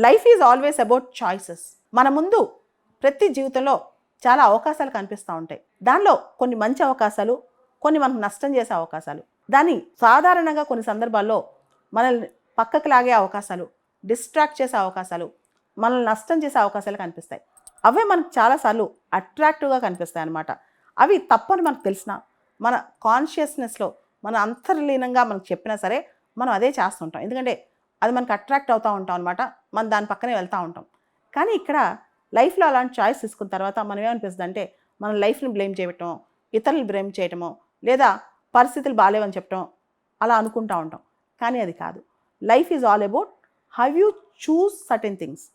Life is always about choices. మన ముందు ప్రతి జీవితంలో చాలా అవకాశాలు కనిపిస్తూ ఉంటాయి. దానిలో కొన్ని మంచి అవకాశాలు, కొన్ని మనకు నష్టం చేసే అవకాశాలు, దాన్ని సాధారణంగా కొన్ని సందర్భాల్లో మనల్ని పక్కకు లాగే అవకాశాలు, డిస్ట్రాక్ట్ చేసే అవకాశాలు, మనల్ని నష్టం చేసే అవకాశాలు కనిపిస్తాయి. అవే మనకు చాలాసార్లు అట్రాక్టివ్గా కనిపిస్తాయి అన్నమాట. అవి తప్పని మనకు తెలిసినా, మన కాన్షియస్నెస్లో మన అంతర్లీనంగా మనకు చెప్పినా సరే మనం అదే చేస్తుంటాం. ఎందుకంటే అది మనకు అట్రాక్ట్ అవుతూ ఉంటాం అనమాట. మనం దాని పక్కనే వెళ్తూ ఉంటాం. కానీ ఇక్కడ లైఫ్లో అలాంటి చాయిస్ తీసుకున్న తర్వాత మనం ఏమనిపిస్తుంది అంటే మన లైఫ్ని బ్లేమ్ చేయటమో, ఇతరులు బ్లేమ్ చేయటమో, లేదా పరిస్థితులు బాగాలేవని చెప్పటం అలా అనుకుంటూ ఉంటాం. కానీ అది కాదు. Life is all about how you choose certain things.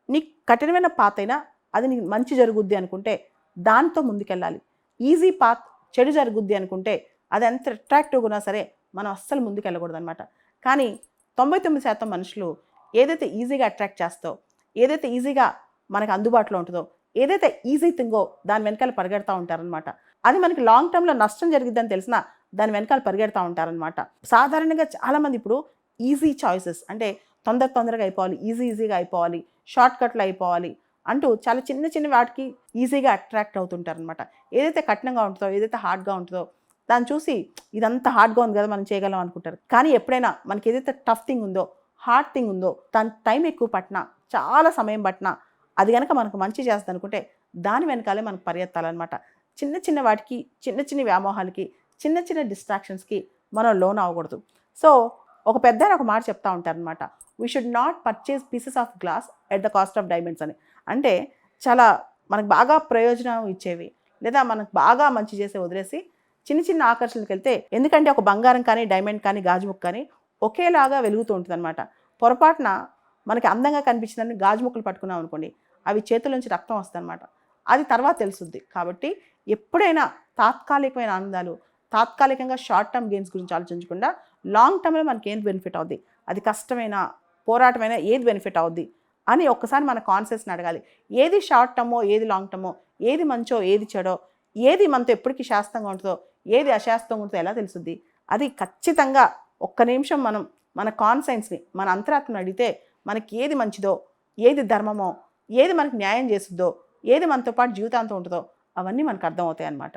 నీకు కఠినమైన పాత్ అయినా అది నీకు మంచి జరుగుద్ది అనుకుంటే దాంతో ముందుకెళ్ళాలి. ఈజీ పాత్ చెడు జరుగుద్ది అనుకుంటే అది ఎంత అట్రాక్టివ్గా ఉన్నా సరే మనం అస్సలు ముందుకు వెళ్ళకూడదు అనమాట. కానీ 99% మనుషులు ఏదైతే ఈజీగా అట్రాక్ట్ చేస్తో, ఏదైతే ఈజీగా మనకు అందుబాటులో ఉంటుందో, ఏదైతే ఈజీ థింగో దాని వెనకాల పరిగెడతా ఉంటారనమాట. అది మనకి లాంగ్ టర్మ్లో నష్టం జరిగిద్దని తెలిసినా దాని వెనకాల పరిగెడతా ఉంటారనమాట. సాధారణంగా చాలామంది ఇప్పుడు ఈజీ చాయిసెస్ అంటే తొందరగా అయిపోవాలి, ఈజీగా అయిపోవాలి, షార్ట్ కట్లు అయిపోవాలి అంటూ చాలా చిన్న వాటికి ఈజీగా అట్రాక్ట్ అవుతుంటారనమాట. ఏదైతే కఠినంగా ఉంటుందో, ఏదైతే హార్డ్గా ఉంటుందో దాన్ని చూసి ఇదంతా హార్డ్గా ఉంది కదా మనం చేయగలం అనుకుంటారు. కానీ ఎప్పుడైనా మనకి ఏదైతే టఫ్ థింగ్ ఉందో, హార్డ్ థింగ్ ఉందో, దాని టైం ఎక్కువ పట్టినా, చాలా సమయం పట్టినా అది కనుక మనకు మంచి చేస్తుంది అనుకుంటే దాని వెనకాలే మనకు పరిగెత్తాలన్నమాట. చిన్న వాటికి, చిన్న వ్యామోహాలకి, చిన్న డిస్ట్రాక్షన్స్కి మనం లోన్ అవ్వకూడదు. సో ఒక పెద్ద ఒక మాట చెప్తా ఉంటారనమాట, we should not purchase pieces of glass at the cost of diamonds అని. అంటే చాలా మనకు బాగా ప్రయోజనం ఇచ్చేవి లేదా మనకు బాగా మంచి చేసే వదిలేసి చిన్న ఆకర్షణలకు వెళ్తే, ఎందుకంటే ఒక బంగారం కానీ, డైమండ్ కానీ, గాజు ముక్క కానీ ఒకేలాగా వెలుగుతూ ఉంటుంది అనమాట. పొరపాటున మనకి అందంగా కనిపించిందని గాజు ముక్కలు పట్టుకున్నాం అనుకోండి, అవి చేతుల నుంచి రక్తం వస్తుంది అనమాట. అది తర్వాత తెలుస్తుంది. కాబట్టి ఎప్పుడైనా తాత్కాలికమైన ఆనందాలు, తాత్కాలికంగా షార్ట్ టర్మ్ గెయిన్స్ గురించి ఆలోచించకుండా లాంగ్ టర్మ్లో మనకి ఏం బెనిఫిట్ అవుద్ది, అది కష్టమైన పోరాటమైన ఏది బెనిఫిట్ అవుద్ది అని ఒక్కసారి మన కాన్షియస్ని అడగాలి. ఏది షార్ట్ టర్మో, ఏది లాంగ్ టర్మో, ఏది మంచో, ఏది చెడో, ఏది మనతో ఎప్పటికీ శాస్త్రంగా ఉంటుందో, ఏది అశాస్త్రంగా ఉంటుందో ఎలా తెలుస్తుంది? అది ఖచ్చితంగా ఒక్క నిమిషం మనం మన కాన్సైన్స్ని, మన అంతరాత్మని అడిగితే మనకి ఏది మంచిదో, ఏది ధర్మమో, ఏది మనకి న్యాయం చేస్తుందో, ఏది మనతో పాటు జీవితాంతం ఉంటుందో అవన్నీ మనకు అర్థమవుతాయి అన్నమాట.